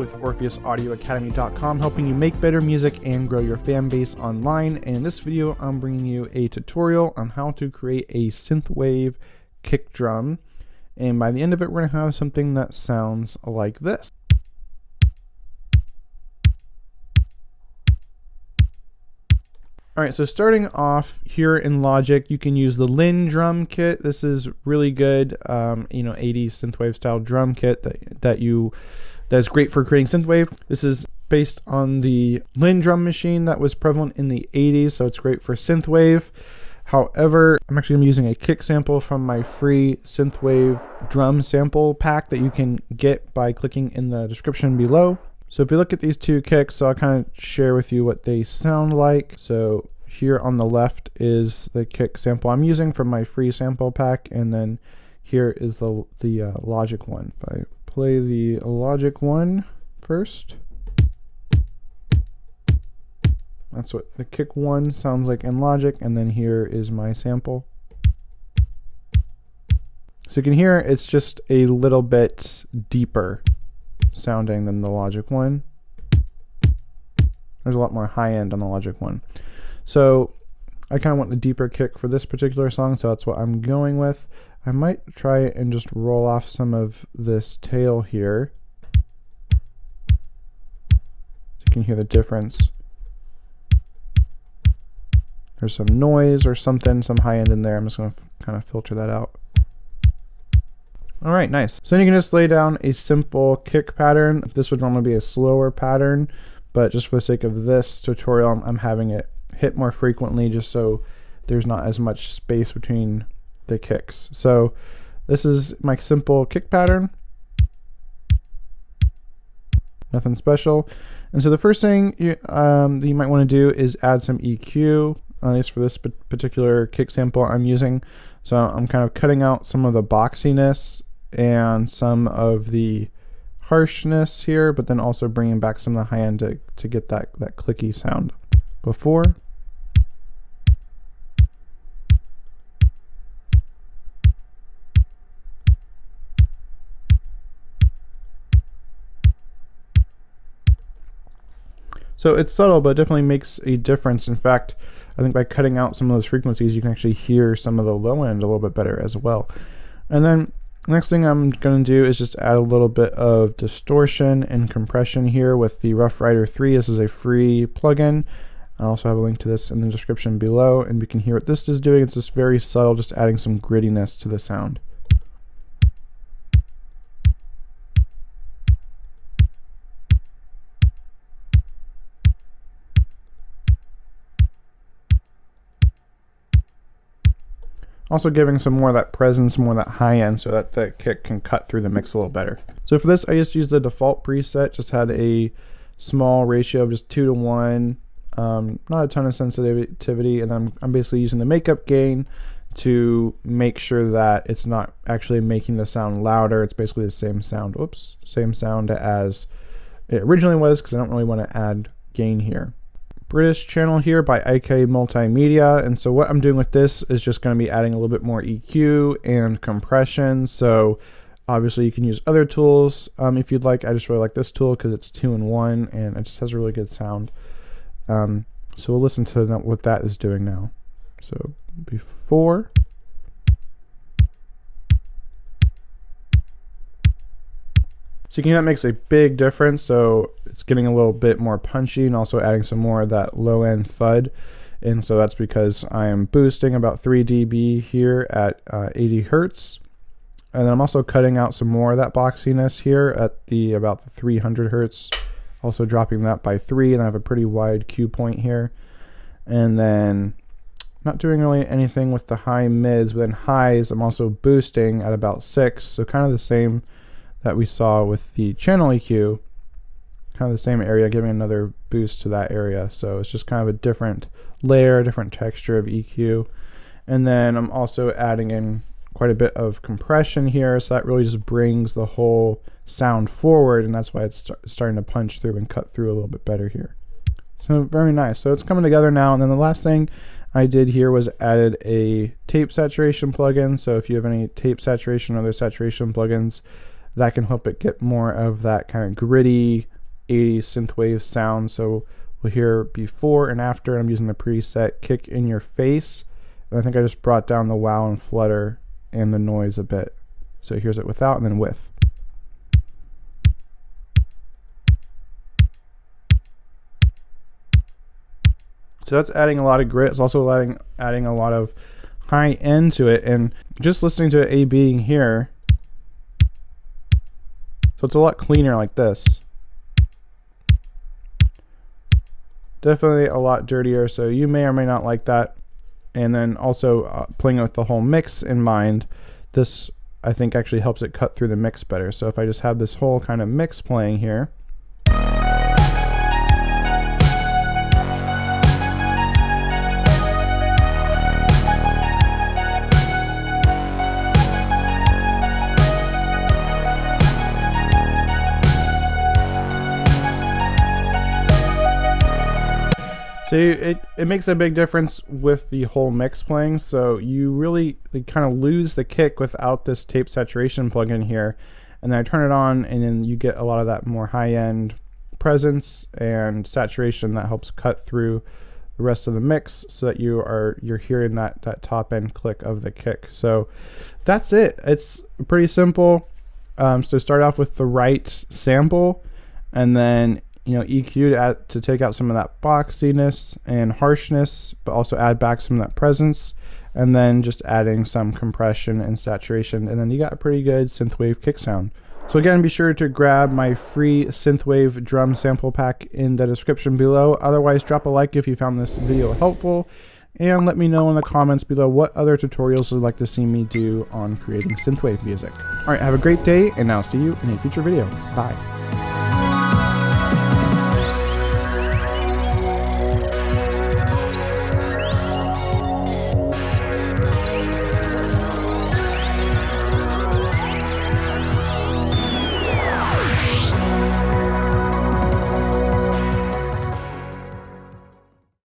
with OrpheusAudioAcademy.com, helping you make better music and grow your fan base online. And in this video, I'm bringing you a tutorial on how to create a synthwave kick drum. And by the end of it, we're going to have something that sounds like this. Alright, so starting off here in Logic, you can use the Lin drum kit. This is really good, 80s synthwave style drum kit that is great for creating synthwave. This is based on the Lin drum machine that was prevalent in the 80s, so it's great for synthwave. However, I'm actually going to be using a kick sample from my free synthwave drum sample pack that you can get by clicking in the description below. So if you look at these two kicks, so I'll kind of share with you what they sound like. So here on the left is the kick sample I'm using from my free sample pack, and then here is the Logic one. If I play the Logic one first, that's what the kick one sounds like in Logic, and then here is my sample. So you can hear it's just a little bit deeper sounding than the Logic one. There's a lot more high end on the Logic one. So I kind of want the deeper kick for this particular song, so that's what I'm going with. I might try and just roll off some of this tail here, so you can hear the difference. There's some noise or something, some high end in there. I'm just going to kind of filter that out. Alright, nice. So then you can just lay down a simple kick pattern. This would normally be a slower pattern, but just for the sake of this tutorial, I'm having it hit more frequently just so there's not as much space between the kicks. So this is my simple kick pattern. Nothing special. And so the first thing you might want to do is add some EQ, at least for this particular kick sample I'm using. So I'm kind of cutting out some of the boxiness and some of the harshness here, but then also bringing back some of the high end to get that clicky sound. Before. So it's subtle, but it definitely makes a difference. In fact, I think by cutting out some of those frequencies, you can actually hear some of the low end a little bit better as well. And then next thing I'm going to do is just add a little bit of distortion and compression here with the Rough Rider 3. This is a free plugin. I also have a link to this in the description below, and we can hear what this is doing. It's just very subtle, just adding some grittiness to the sound. Also giving some more of that presence, more of that high end, so that the kick can cut through the mix a little better. So for this, I just used the default preset, just had a small ratio of just 2 to 1, not a ton of sensitivity, and I'm basically using the makeup gain to make sure that it's not actually making the sound louder. It's basically the same sound, same sound as it originally was, because I don't really want to add gain here. British channel here by IK Multimedia, and so what I'm doing with this is just going to be adding a little bit more EQ and compression. So obviously you can use other tools if you'd like. I just really like this tool because it's 2-in-1 and it just has a really good sound. So we'll listen to what that is doing now. So before. So you can hear that makes a big difference. So it's getting a little bit more punchy and also adding some more of that low end thud. And so that's because I am boosting about 3 dB here at 80 Hertz. And then I'm also cutting out some more of that boxiness here at about the 300 Hertz. Also dropping that by 3, and I have a pretty wide cue point here. And then not doing really anything with the high mids, but then highs I'm also boosting at about 6. So kind of the same that we saw with the channel EQ, kind of the same area, giving another boost to that area. So it's just kind of a different layer, different texture of EQ. And then I'm also adding in quite a bit of compression here, so that really just brings the whole sound forward, and that's why it's starting to punch through and cut through a little bit better here. So very nice. So it's coming together now. And then the last thing I did here was added a tape saturation plugin. So if you have any tape saturation or other saturation plugins, that can help it get more of that kind of gritty, 80s synthwave sound. So we'll hear before and after. I'm using the preset Kick in Your Face. And I think I just brought down the wow and flutter and the noise a bit. So here's it without and then with. So that's adding a lot of grit. It's also adding a lot of high end to it. And just listening to it A being here, so it's a lot cleaner like this. Definitely a lot dirtier, so you may or may not like that. And then also playing with the whole mix in mind, this I think actually helps it cut through the mix better. So if I just have this whole kind of mix playing here, so it makes a big difference with the whole mix playing. So you really kind of lose the kick without this tape saturation plugin here. And then I turn it on, and then you get a lot of that more high-end presence and saturation that helps cut through the rest of the mix, so that you're hearing that top end click of the kick. So that's it. It's pretty simple. So start off with the right sample, and then EQ to take out some of that boxiness and harshness, but also add back some of that presence, and then just adding some compression and saturation, and then you got a pretty good synthwave kick sound. So again, be sure to grab my free synthwave drum sample pack in the description below. Otherwise, drop a like if you found this video helpful, and let me know in the comments below what other tutorials you'd like to see me do on creating synthwave music. Alright, have a great day, and I'll see you in a future video. Bye.